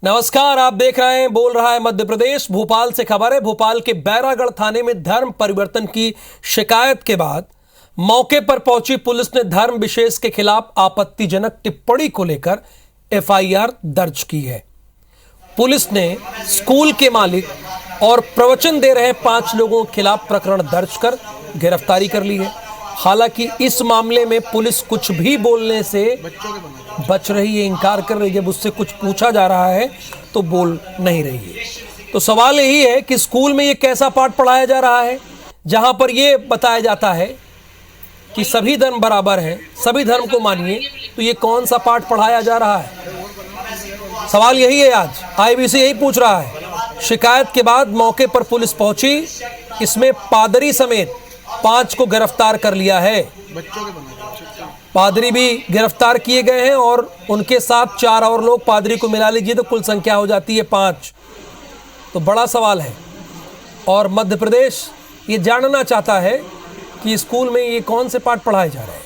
नमस्कार, आप देख रहे हैं बोल रहा है मध्य प्रदेश। भोपाल से खबर है। भोपाल के बैरागढ़ थाने में धर्म परिवर्तन की शिकायत के बाद मौके पर पहुंची पुलिस ने धर्म विशेष के खिलाफ आपत्तिजनक टिप्पणी को लेकर एफआईआर दर्ज की है। पुलिस ने स्कूल के मालिक और प्रवचन दे रहे 5 लोगों के खिलाफ प्रकरण दर्ज कर गिरफ्तारी कर ली है। हालांकि इस मामले में पुलिस कुछ भी बोलने से बच रही है, इनकार कर रही है। जब उससे कुछ पूछा जा रहा है तो बोल नहीं रही है। तो सवाल यही है कि स्कूल में ये कैसा पाठ पढ़ाया जा रहा है जहां पर ये बताया जाता है कि सभी धर्म बराबर हैं, सभी धर्म को मानिए, तो ये कौन सा पाठ पढ़ाया जा रहा है? सवाल यही है। आज आईबीसी यही पूछ रहा है। शिकायत के बाद मौके पर पुलिस पहुंची। इसमें पादरी समेत 5 को गिरफ्तार कर लिया है। पादरी भी गिरफ्तार किए गए हैं और उनके साथ 4 और लोग। पादरी को मिला लीजिए तो कुल संख्या हो जाती है 5। तो बड़ा सवाल है और मध्य प्रदेश ये जानना चाहता है कि स्कूल में ये कौन से पाठ पढ़ाए जा रहे हैं।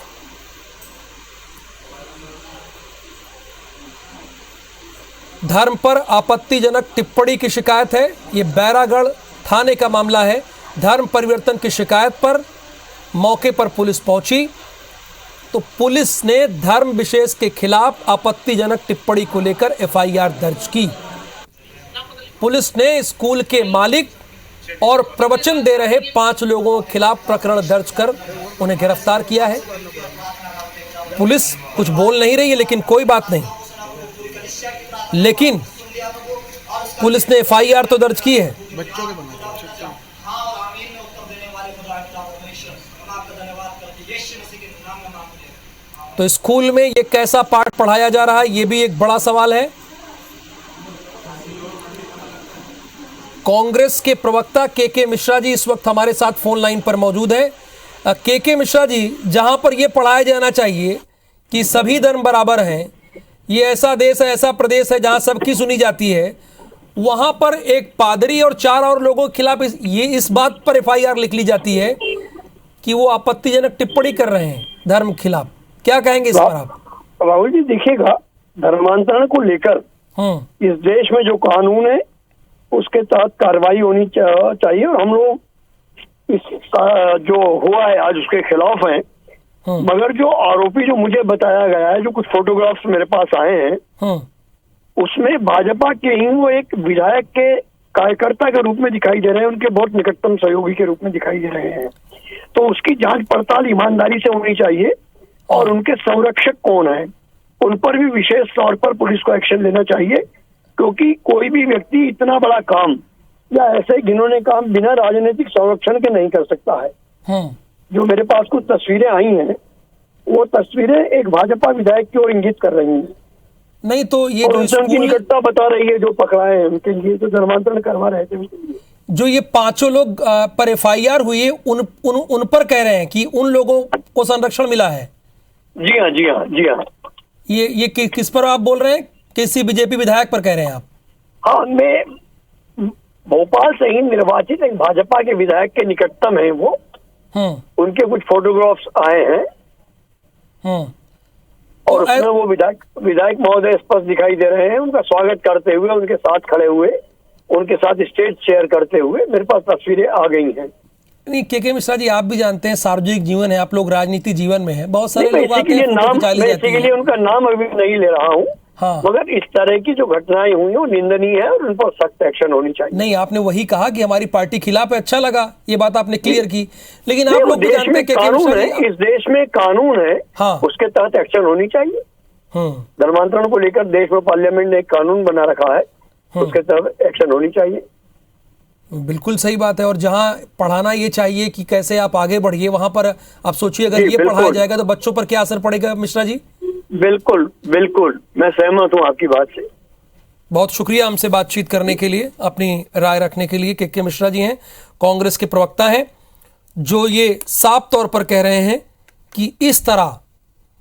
धर्म पर आपत्तिजनक टिप्पणी की शिकायत है। ये बैरागढ़ थाने का मामला है। धर्म परिवर्तन की शिकायत पर मौके पर पुलिस पहुंची तो पुलिस ने धर्म विशेष के खिलाफ आपत्तिजनक टिप्पणी को लेकर एफआईआर दर्ज की। पुलिस ने स्कूल के मालिक और प्रवचन दे रहे 5 लोगों के खिलाफ प्रकरण दर्ज कर उन्हें गिरफ्तार किया है। पुलिस कुछ बोल नहीं रही है, लेकिन कोई बात नहीं। लेकिन पुलिस ने एफआईआर तो दर्ज की है। तो स्कूल में ये कैसा पाठ पढ़ाया जा रहा है, ये भी एक बड़ा सवाल है। कांग्रेस के प्रवक्ता के मिश्रा जी इस वक्त हमारे साथ फोन लाइन पर मौजूद है। के मिश्रा जी, जहां पर यह पढ़ाया जाना चाहिए कि सभी धर्म बराबर हैं, ये ऐसा देश है, ऐसा प्रदेश है जहां सबकी सुनी जाती है, वहां पर एक पादरी और 4 और लोगों के खिलाफ इस बात पर एफआईआर लिख ली जाती है कि वो आपत्तिजनक टिप्पणी कर रहे हैं धर्म के खिलाफ। क्या कहेंगे इस पर आप? राहुल जी, देखिएगा, धर्मांतरण को लेकर इस देश में जो कानून है उसके तहत कार्रवाई होनी चाहिए और हम लोग इस जो हुआ है आज उसके खिलाफ हैं। मगर जो आरोपी जो मुझे बताया गया है, जो कुछ फोटोग्राफ्स मेरे पास आए हैं, उसमें भाजपा के ही वो एक विधायक के कार्यकर्ता के रूप में दिखाई दे रहे हैं, उनके बहुत निकटतम सहयोगी के रूप में दिखाई दे रहे हैं। तो उसकी जांच पड़ताल ईमानदारी से होनी चाहिए और उनके संरक्षक कौन है उन पर भी विशेष तौर पर पुलिस को एक्शन लेना चाहिए, क्योंकि कोई भी व्यक्ति इतना बड़ा काम या ऐसे घिनौने काम बिना राजनीतिक संरक्षण के नहीं कर सकता है। जो मेरे पास कुछ तस्वीरें आई हैं, वो तस्वीरें एक भाजपा विधायक की ओर इंगित कर रही हैं। नहीं तो ये जो उनकी निकटता बता रही है, जो पकड़ाए हैं उनके लिए, जो धर्मांतरण करवा रहे थे उनके लिए। जो ये 5 लोग पर एफआईआर हुई है, उन पर कह रहे हैं कि उन लोगों को संरक्षण मिला है। जी हाँ, जी हाँ, जी हाँ। ये किस पर आप बोल रहे हैं? किसी बीजेपी विधायक पर कह रहे हैं आप? हाँ, मैं भोपाल से ही निर्वाचित एक भाजपा के विधायक के निकटतम है वो। उनके कुछ फोटोग्राफ्स आए हैं और उसमें वो विधायक महोदय स्पष्ट दिखाई दे रहे हैं, उनका स्वागत करते हुए, उनके साथ खड़े हुए, उनके साथ स्टेज शेयर करते हुए। मेरे पास तस्वीरें आ गई हैं। नहीं, के मिश्रा जी, आप भी जानते हैं सार्वजनिक जीवन है, आप लोग राजनीति जीवन में हैं, बहुत सारे लोग आते हैं। इसी लिए उनका नाम अभी नहीं ले रहा हूँ। मगर इस तरह की जो घटनाएं हुई वो निंदनीय है और उन पर सख्त एक्शन होनी चाहिए। नहीं, आपने वही कहा कि हमारी पार्टी खिलाफ है, अच्छा लगा, ये बात आपने क्लियर की। लेकिन आप लोग भी जानते हैं कि इस देश में कानून है, उसके तहत एक्शन होनी चाहिए। धर्मांतरण को लेकर देश में पार्लियामेंट ने एक कानून बना रखा है, उसके तहत एक्शन होनी चाहिए। बिल्कुल सही बात है। और जहां पढ़ाना ये चाहिए कि कैसे आप आगे बढ़िए, वहां पर आप सोचिए अगर ये पढ़ाया जाएगा तो बच्चों पर क्या असर पड़ेगा मिश्रा जी? बिल्कुल बिल्कुल, मैं सहमत हूं आपकी बात से। बहुत शुक्रिया हमसे बातचीत करने के लिए, अपनी राय रखने के लिए। के मिश्रा जी हैं, कांग्रेस के प्रवक्ता हैं, जो ये साफ तौर पर कह रहे हैं कि इस तरह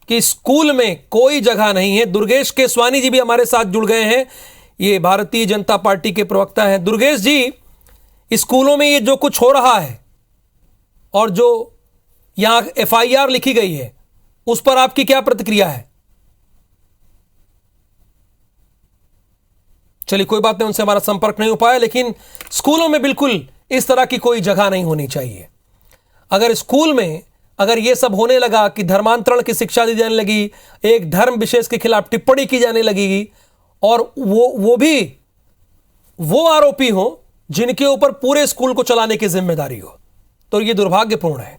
कि स्कूल में कोई जगह नहीं है। दुर्गेश केसवानी जी भी हमारे साथ जुड़ गए हैं, ये भारतीय जनता पार्टी के प्रवक्ता हैं। दुर्गेश जी, स्कूलों में ये जो कुछ हो रहा है और जो यहां एफआईआर लिखी गई है, उस पर आपकी क्या प्रतिक्रिया है? चलिए कोई बात नहीं, उनसे हमारा संपर्क नहीं हो पाया, लेकिन स्कूलों में बिल्कुल इस तरह की कोई जगह नहीं होनी चाहिए। अगर स्कूल में अगर यह सब होने लगा कि धर्मांतरण की शिक्षा दी जाने लगी, एक धर्म विशेष के खिलाफ टिप्पणी की जाने लगेगी, और वो भी वो आरोपी हो जिनके ऊपर पूरे स्कूल को चलाने की जिम्मेदारी हो, तो यह दुर्भाग्यपूर्ण है।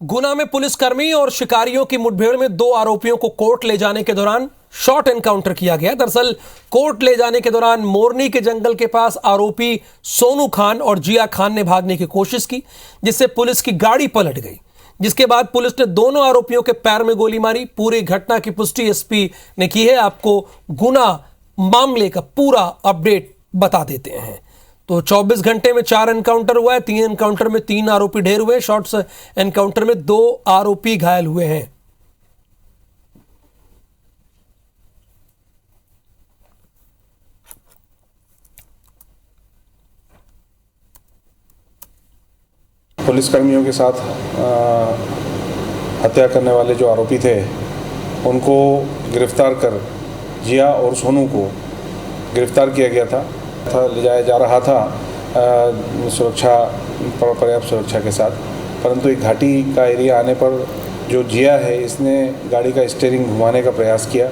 गुना में पुलिसकर्मी और शिकारियों की मुठभेड़ में 2 आरोपियों को कोर्ट ले जाने के दौरान शॉर्ट एनकाउंटर किया गया। दरअसल कोर्ट ले जाने के दौरान मोरनी के जंगल के पास आरोपी सोनू खान और जिया खान ने भागने की कोशिश की, जिससे पुलिस की गाड़ी पलट गई, जिसके बाद पुलिस ने दोनों आरोपियों के पैर में गोली मारी। पूरी घटना की पुष्टि एसपी ने की है। आपको गुना मामले का पूरा अपडेट बता देते हैं। तो 24 घंटे में 4 एनकाउंटर हुआ है। 3 एनकाउंटर में 3 आरोपी ढेर हुए, शॉर्ट्स एनकाउंटर में 2 आरोपी घायल हुए हैं। पुलिसकर्मियों के साथ हत्या करने वाले जो आरोपी थे उनको गिरफ्तार कर जिया और सोनू को गिरफ्तार किया गया था ले जाया जा रहा था सुरक्षा पर्याप्त सुरक्षा के साथ, परंतु एक घाटी का एरिया आने पर जो जिया है इसने गाड़ी का स्टीयरिंग घुमाने का प्रयास किया,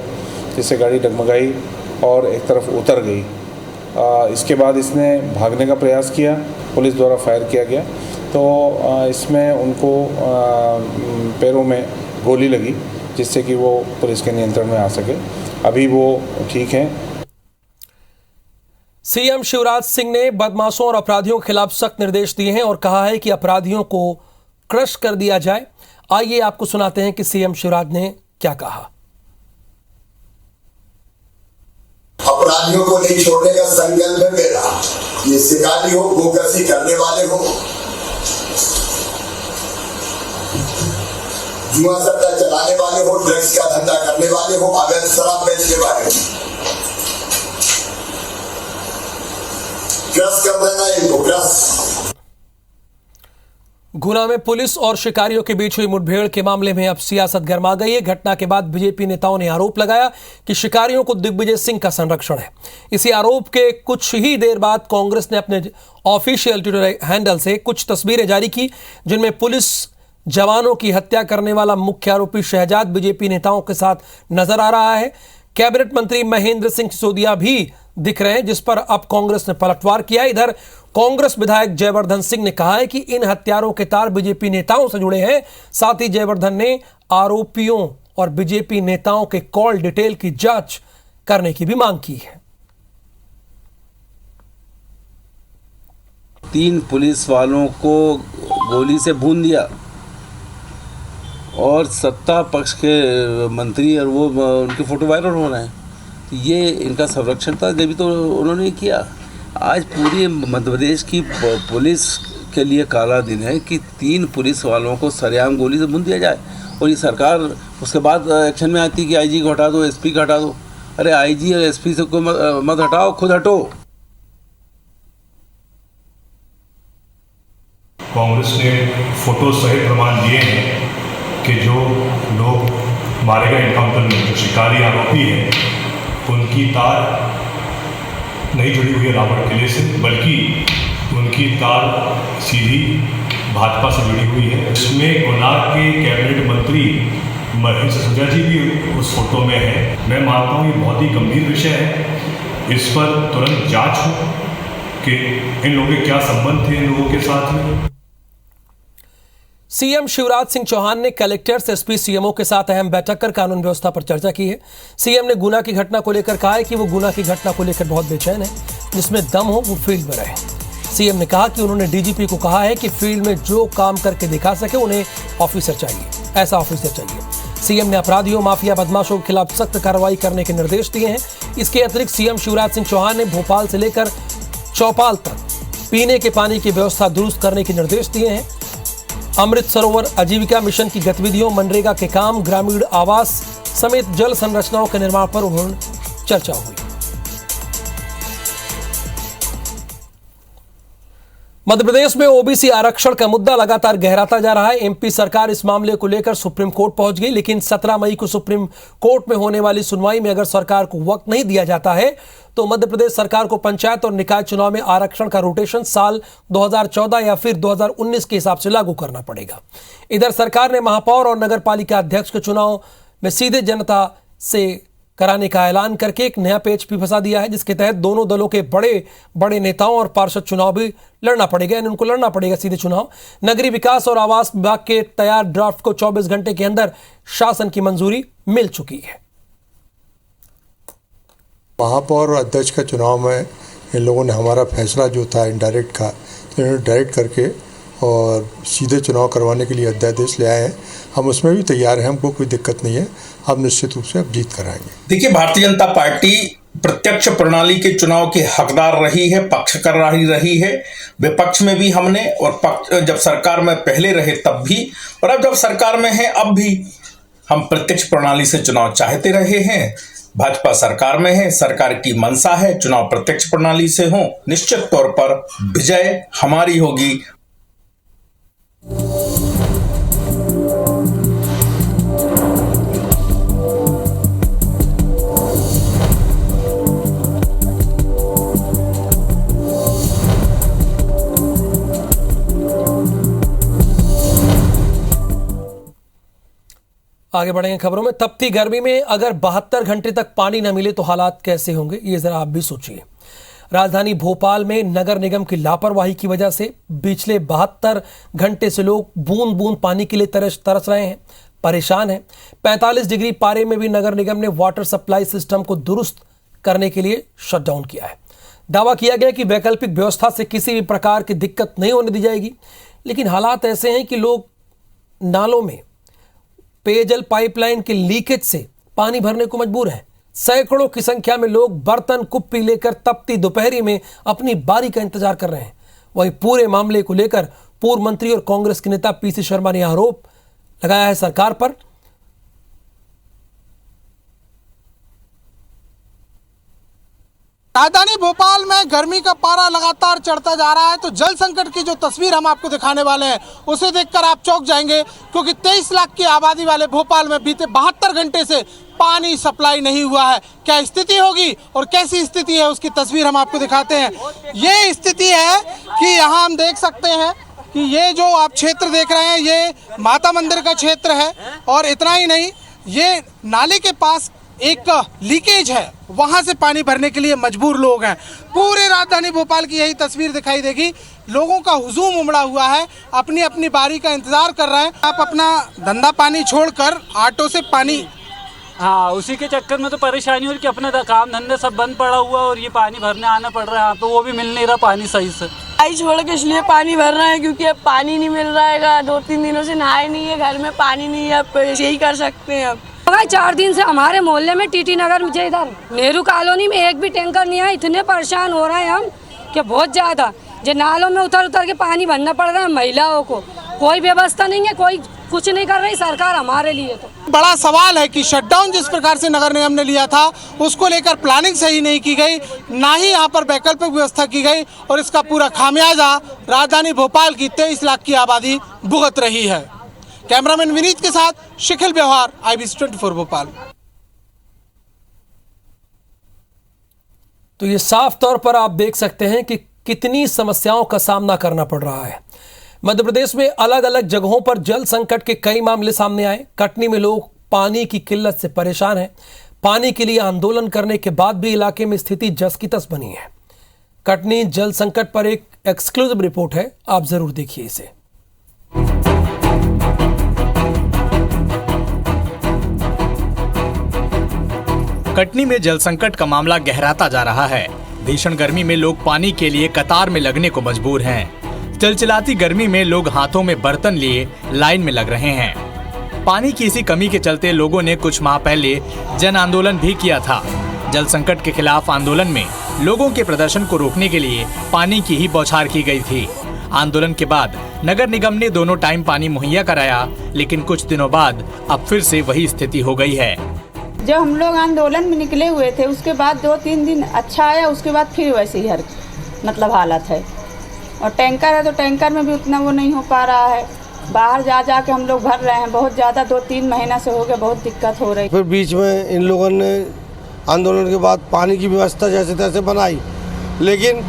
जिससे गाड़ी डगमगाई और एक तरफ उतर गई। इसके बाद इसने भागने का प्रयास किया, पुलिस द्वारा फायर किया गया, तो इसमें उनको पैरों में गोली लगी, जिससे कि वो पुलिस के नियंत्रण में आ सके। अभी वो ठीक हैं। सीएम शिवराज सिंह ने बदमाशों और अपराधियों के खिलाफ सख्त निर्देश दिए हैं और कहा है कि अपराधियों को क्रश कर दिया जाए। आइए आपको सुनाते हैं कि सीएम शिवराज ने क्या कहा। अपराधियों को नहीं छोड़ने का संकल्प है मेरा। ये शिकारी हो, गोकशी करने वाले हो, जुआ सट्टा चलाने वाले हो, ड्रग्स का धंधा करने वाले हो, अवैध शराब बेचने वाले हो, क्रश कर देना इनको, क्रश। गुना में पुलिस और शिकारियों के बीच हुई मुठभेड़ के मामले में अब सियासत गर्मा गई है। घटना के बाद बीजेपी नेताओं ने आरोप लगाया कि शिकारियों को दिग्विजय सिंह का संरक्षण है। इसी आरोप के कुछ ही देर बाद कांग्रेस ने अपने ऑफिशियल ट्विटर हैंडल से कुछ तस्वीरें जारी की, जिनमें पुलिस जवानों की हत्या करने वाला मुख्य आरोपी शहजाद बीजेपी नेताओं के साथ नजर आ रहा है। कैबिनेट मंत्री महेंद्र सिंह सिसोदिया भी दिख रहे हैं, जिस पर अब कांग्रेस ने पलटवार किया। इधर कांग्रेस विधायक जयवर्धन सिंह ने कहा है कि इन हत्यारों के तार बीजेपी नेताओं से जुड़े हैं। साथ ही जयवर्धन ने आरोपियों और बीजेपी नेताओं के कॉल डिटेल की जांच करने की भी मांग की है। 3 पुलिस वालों को गोली से भून दिया और सत्ता पक्ष के मंत्री और वो उनके फोटो वायरल हो रहे हैं। तो ये इनका संरक्षण था, जब भी तो उन्होंने किया। आज पूरी मध्य प्रदेश की पुलिस के लिए काला दिन है कि 3 पुलिस वालों को सरेआम गोली से भून दिया जाए, और ये सरकार उसके बाद एक्शन में आती कि आईजी को हटा दो, एसपी को हटा दो। अरे आईजी और एसपी से को मत हटाओ, खुद हटो। कांग्रेस ने फोटो सहित प्रमाण दिए हैं कि जो लोग मारे गए एनकाउंटर में, जो शिकारी आरोपी हैं, उनकी तार नहीं जुड़ी हुई है रावण किले से, बल्कि उनकी तार सीधी भाजपा से जुड़ी हुई है। इसमें गुना के कैबिनेट मंत्री महेंद्र सिसोदिया जी भी उस फोटो में है। मैं मानता हूँ ये बहुत ही गंभीर विषय है, इस पर तुरंत जांच हो कि इन लोगों के क्या संबंध थे इन लोगों के साथ में। सीएम शिवराज सिंह चौहान ने कलेक्टर्स, एसपी, सीएमओ के साथ अहम बैठक कर कानून व्यवस्था पर चर्चा की है। सीएम ने गुना की घटना को लेकर कहा है कि वो गुना की घटना को लेकर बहुत बेचैन है, जिसमें दम हो वो फील्ड में रहे। सीएम ने कहा कि उन्होंने डीजीपी को कहा है कि फील्ड में जो काम करके दिखा सके उन्हें ऑफिसर चाहिए, ऐसा ऑफिसर चाहिए। सीएम ने अपराधियों, माफिया, बदमाशों के खिलाफ सख्त कार्रवाई करने के निर्देश दिए हैं। इसके अतिरिक्त सीएम शिवराज सिंह चौहान ने भोपाल से लेकर चौपाल तक पीने के पानी की व्यवस्था दुरुस्त करने के निर्देश दिए हैं। अमृत सरोवर आजीविका मिशन की गतिविधियों, मनरेगा के काम, ग्रामीण आवास समेत जल संरचनाओं के निर्माण पर उन्होंने चर्चा हुई। मध्य प्रदेश में ओबीसी आरक्षण का मुद्दा लगातार गहराता जा रहा है। एमपी सरकार इस मामले को लेकर सुप्रीम कोर्ट पहुंच गई, लेकिन 17 मई को सुप्रीम कोर्ट में होने वाली सुनवाई में अगर सरकार को वक्त नहीं दिया जाता है तो मध्य प्रदेश सरकार को पंचायत और निकाय चुनाव में आरक्षण का रोटेशन साल 2014 या फिर 2019 के हिसाब से लागू करना पड़ेगा। इधर सरकार ने महापौर और नगर पालिका अध्यक्ष के चुनाव में सीधे जनता से कराने का ऐलान करके एक नया पेच भी फंसा दिया है, जिसके तहत दोनों दलों के बड़े बड़े नेताओं और पार्षद चुनाव भी लड़ना पड़ेगा, यानी उनको लड़ना पड़ेगा सीधे चुनाव। नगरीय विकास और आवास विभाग के तैयार ड्राफ्ट को 24 घंटे के अंदर शासन की मंजूरी मिल चुकी है। महापौर और अध्यक्ष का चुनाव में इन लोगों ने हमारा फैसला जो था इनडायरेक्ट का, तो इन्होंने डायरेक्ट करके और सीधे चुनाव करवाने के लिए अध्यादेश ले आए हैं। हम उसमें भी तैयार हैं, हमको कोई दिक्कत नहीं है, हम निश्चित रूप से अब जीत कराएंगे। देखिए, भारतीय जनता पार्टी प्रत्यक्ष प्रणाली के चुनाव की हकदार रही है, पक्षकार रही है। विपक्ष में भी हमने, और पक्ष जब सरकार में पहले रहे तब भी, और अब जब सरकार में है अब भी हम प्रत्यक्ष प्रणाली से चुनाव चाहते रहे हैं। भाजपा सरकार में है, सरकार की मंशा है चुनाव प्रत्यक्ष प्रणाली से हो। निश्चित तौर पर विजय हमारी होगी। आगे बढ़ेंगे खबरों में। तपती गर्मी में अगर 72 घंटे तक पानी न मिले तो हालात कैसे होंगे, ये जरा आप भी सोचिए। राजधानी भोपाल में नगर निगम की लापरवाही की वजह से पिछले 72 घंटे से लोग बूंद बूंद पानी के लिए तरस रहे हैं, परेशान हैं। 45 डिग्री पारे में भी नगर निगम ने वाटर सप्लाई सिस्टम को दुरुस्त करने के लिए शटडाउन किया है। दावा किया गया कि वैकल्पिक व्यवस्था से किसी भी प्रकार की दिक्कत नहीं होने दी जाएगी, लेकिन हालात ऐसे हैं कि लोग नालों में पेयजल पाइपलाइन के लीकेज से पानी भरने को मजबूर हैं। सैकड़ों की संख्या में लोग बर्तन कुप्पी लेकर तपती दोपहरी में अपनी बारी का इंतजार कर रहे हैं। वहीं पूरे मामले को लेकर पूर्व मंत्री और कांग्रेस के नेता पीसी शर्मा ने आरोप लगाया है सरकार पर। राजधानी भोपाल में गर्मी का पारा लगातार चढ़ता जा रहा है, तो जल संकट की जो तस्वीर हम आपको दिखाने वाले हैं उसे देखकर आप चौंक जाएंगे, क्योंकि 23 लाख की आबादी वाले भोपाल में बीते 72 घंटे से पानी सप्लाई नहीं हुआ है। क्या स्थिति होगी और कैसी स्थिति है उसकी तस्वीर हम आपको दिखाते हैं। ये स्थिति है कि यहाँ हम देख सकते हैं कि ये जो आप क्षेत्र देख रहे हैं ये माता मंदिर का क्षेत्र है, और इतना ही नहीं, ये नाले के पास एक लीकेज है, वहां से पानी भरने के लिए मजबूर लोग हैं। पूरे राजधानी भोपाल की यही तस्वीर दिखाई देगी। लोगों का हुजूम उमड़ा हुआ है, अपनी अपनी बारी का इंतजार कर रहे हैं। आप अपना धंधा पानी छोड़कर ऑटो से पानी, हाँ, उसी के चक्कर में तो परेशानी हो रही कि अपना काम धंधे सब बंद पड़ा हुआ और ये पानी भरने आना पड़ रहा है यहाँ पे, वो भी मिल नहीं रहा पानी सही से। आई छोड़ के इसलिए पानी भर रहे हैं क्योंकि अब पानी नहीं मिल रहा है। 2-3 दिनों से नहाए नहीं है, घर में पानी नहीं है, अब यही कर सकते हैं। अब 4 दिन से हमारे मोहल्ले में टीटी नगर में, इधर नेहरू कॉलोनी में एक भी टैंकर नहीं है। इतने परेशान हो रहे हैं हम कि बहुत ज्यादा। जो नालों में उतर के पानी भरना पड़ रहा है महिलाओं को, कोई व्यवस्था नहीं है, कोई कुछ नहीं कर रही सरकार हमारे लिए। तो बड़ा सवाल है कि शटडाउन जिस प्रकार से नगर निगम ने लिया था उसको लेकर प्लानिंग सही नहीं की गई, ना ही यहाँ पर वैकल्पिक व्यवस्था की गई, और इसका पूरा खामियाजा राजधानी भोपाल की 23 लाख की आबादी भुगत रही है। कैमरामैन विनीत के साथ शिखिल व्यवहार, IBC 24 भोपाल। तो ये साफ तौर पर आप देख सकते हैं कि कितनी समस्याओं का सामना करना पड़ रहा है। मध्य प्रदेश में अलग अलग जगहों पर जल संकट के कई मामले सामने आए। कटनी में लोग पानी की किल्लत से परेशान हैं। पानी के लिए आंदोलन करने के बाद भी इलाके में स्थिति जस की तस बनी है। कटनी जल संकट पर एक एक्सक्लूसिव रिपोर्ट है, आप जरूर देखिए इसे। कटनी में जल संकट का मामला गहराता जा रहा है। भीषण गर्मी में लोग पानी के लिए कतार में लगने को मजबूर हैं। चिलचिलाती गर्मी में लोग हाथों में बर्तन लिए लाइन में लग रहे हैं। पानी की इसी कमी के चलते लोगों ने कुछ माह पहले जन आंदोलन भी किया था। जल संकट के खिलाफ आंदोलन में लोगों के प्रदर्शन को रोकने के लिए पानी की ही बौछार की गई थी। आंदोलन के बाद नगर निगम ने दोनों टाइम पानी मुहैया कराया, लेकिन कुछ दिनों बाद अब फिर से वही स्थिति हो गई है। जब हम लोग आंदोलन में निकले हुए थे उसके बाद 2-3 दिन अच्छा आया, उसके बाद फिर वैसे ही मतलब हालत है। और टैंकर है तो टैंकर में भी उतना वो नहीं हो पा रहा है। बाहर जा जा के हम लोग भर रहे हैं, बहुत ज़्यादा 2-3 महीना से हो गया, बहुत दिक्कत हो रही। फिर बीच में इन लोगों ने आंदोलन के बाद पानी की व्यवस्था जैसे तैसे बनाई, लेकिन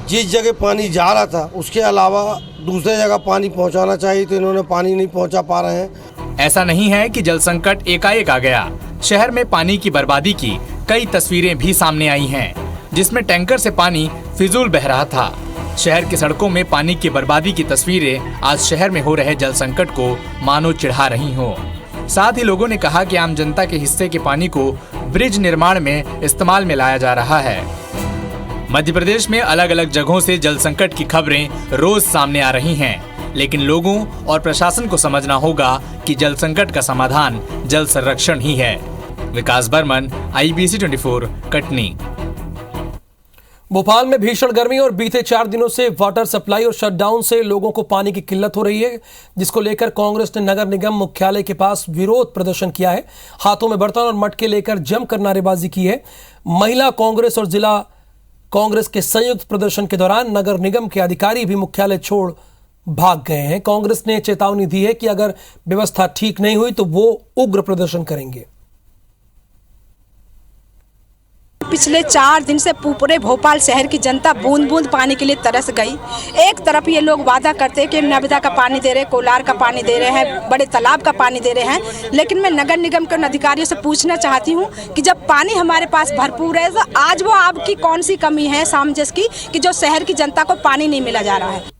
जिस जगह पानी जा रहा था उसके अलावा दूसरे जगह पानी पहुंचाना चाहिए, तो इन्होंने पानी नहीं पहुंचा पा रहे हैं। ऐसा नहीं है कि जल संकट एकाएक आ गया। शहर में पानी की बर्बादी की कई तस्वीरें भी सामने आई हैं, जिसमें टैंकर से पानी फिजूल बह रहा था। शहर की सड़कों में पानी की बर्बादी की तस्वीरें आज शहर में हो रहे जल संकट को मानो चिढ़ा रही हों। साथ ही लोगों ने कहा कि आम जनता के हिस्से के पानी को ब्रिज निर्माण में इस्तेमाल में लाया जा रहा है। मध्य प्रदेश में अलग अलग जगहों से जल संकट की खबरें रोज सामने आ रही हैं, लेकिन लोगों और प्रशासन को समझना होगा कि जल संकट का समाधान जल संरक्षण ही है। विकास बर्मन, IBC 24, कटनी। भोपाल में भीषण गर्मी और बीते 4 दिनों से वाटर सप्लाई और शटडाउन से लोगों को पानी की किल्लत हो रही है, जिसको लेकर कांग्रेस ने नगर निगम मुख्यालय के पास विरोध प्रदर्शन किया है। हाथों में बर्तन और मटके लेकर जमकर नारेबाजी की है। महिला कांग्रेस और जिला कांग्रेस के संयुक्त प्रदर्शन के दौरान नगर निगम के अधिकारी भी मुख्यालय छोड़ भाग गए हैं। कांग्रेस ने चेतावनी दी है कि अगर व्यवस्था ठीक नहीं हुई तो वो उग्र प्रदर्शन करेंगे। पिछले 4 दिन से पूरे भोपाल शहर की जनता बूंद बूंद पानी के लिए तरस गई। एक तरफ ये लोग वादा करते हैं कि नर्मदा का पानी दे रहे हैं, कोलार का पानी दे रहे हैं, बड़े तालाब का पानी दे रहे हैं, लेकिन मैं नगर निगम के अधिकारियों से पूछना चाहती हूँ कि जब पानी हमारे पास भरपूर है तो आज वो आपकी कौन सी कमी है सामंजस्य की कि जो शहर की जनता को पानी नहीं मिला जा रहा है।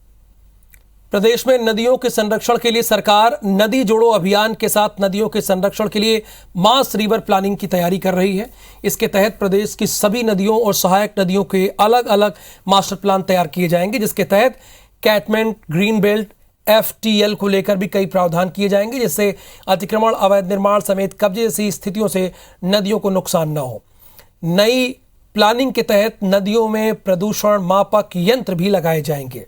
प्रदेश में नदियों के संरक्षण के लिए सरकार नदी जोड़ो अभियान के साथ नदियों के संरक्षण के लिए मास रिवर प्लानिंग की तैयारी कर रही है। इसके तहत प्रदेश की सभी नदियों और सहायक नदियों के अलग अलग मास्टर प्लान तैयार किए जाएंगे, जिसके तहत कैटमेंट, ग्रीन बेल्ट, FTL को लेकर भी कई प्रावधान किए जाएंगे, जिससे अतिक्रमण, अवैध निर्माण समेत कब्जे जैसी स्थितियों से नदियों को नुकसान न हो। नई प्लानिंग के तहत नदियों में प्रदूषण मापक यंत्र भी लगाए जाएंगे।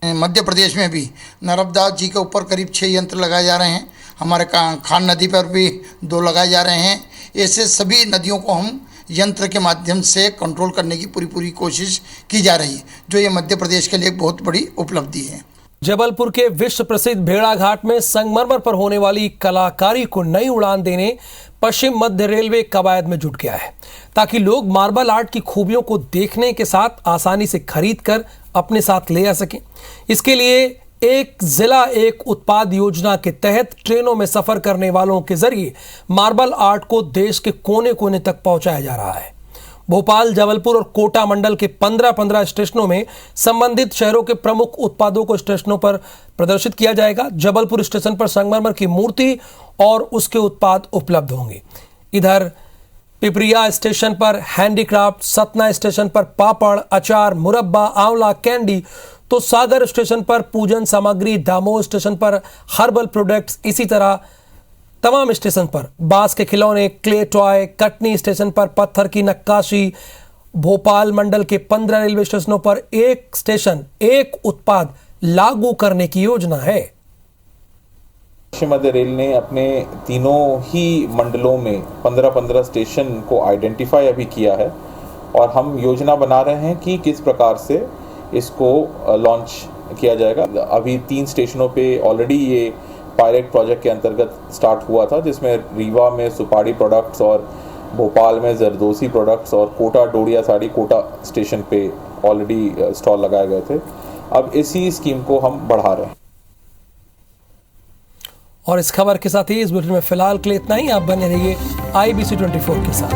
मध्य प्रदेश में भी नर्मदा जी के ऊपर करीब 6 यंत्र लगाए जा रहे हैं। हमारे खान नदी पर भी 2 लगाए जा रहे हैं। ऐसे सभी नदियों को हम यंत्र के माध्यम से कंट्रोल करने की पूरी कोशिश की जा रही है, जो ये मध्य प्रदेश के लिए बहुत बड़ी उपलब्धि है। जबलपुर के विश्व प्रसिद्ध भेड़ाघाट में संगमरमर पर होने वाली कलाकारी को नई उड़ान देने पश्चिम मध्य रेलवे कवायद में जुट गया है, ताकि लोग मार्बल आर्ट की खूबियों को देखने के साथ आसानी से खरीद कर अपने साथ ले आ सकें। इसके लिए एक जिला एक उत्पाद योजना के तहत ट्रेनों में सफर करने वालों के जरिए मार्बल आर्ट को देश के कोने कोने तक पहुंचाया जा रहा है। भोपाल, जबलपुर और कोटा मंडल के 15-15 स्टेशनों में संबंधित शहरों के प्रमुख उत्पादों को स्टेशनों पर प्रदर्शित किया जाएगा। जबलपुर स्टेशन पर संगमरमर की मूर्ति और उसके उत्पाद उपलब्ध होंगे। इधर पिपरिया स्टेशन पर हैंडीक्राफ्ट, सतना स्टेशन पर पापड़, अचार, मुरब्बा, आंवला कैंडी, तो सागर स्टेशन पर पूजन सामग्री, दामोह स्टेशन पर हर्बल प्रोडक्ट्स, इसी तरह तमाम स्टेशन पर बांस के खिलौने, क्ले टॉय, कटनी स्टेशन पर पत्थर की नक्काशी। भोपाल मंडल के 15 रेलवे स्टेशनों पर एक स्टेशन एक उत्पाद लागू करने की योजना है। पश्चिम मध्य रेल ने अपने तीनों ही मंडलों में 15-15 स्टेशन को आइडेंटिफाई अभी किया है, और हम योजना बना रहे हैं कि किस प्रकार से इसको लॉन्च किया जाएगा। अभी 3 स्टेशनों पे ऑलरेडी ये पायलट प्रोजेक्ट के अंतर्गत स्टार्ट हुआ था, जिसमें रीवा में सुपारी प्रोडक्ट्स और भोपाल में जरदोसी प्रोडक्ट्स और कोटा डोडिया साड़ी कोटा स्टेशन पे ऑलरेडी स्टॉल लगाए गए थे। अब इसी स्कीम को हम बढ़ा रहे हैं। और इस खबर के साथ ही इस बुलेटिन में फिलहाल के लिए इतना ही। आप बने रहिए IBC 24 के साथ।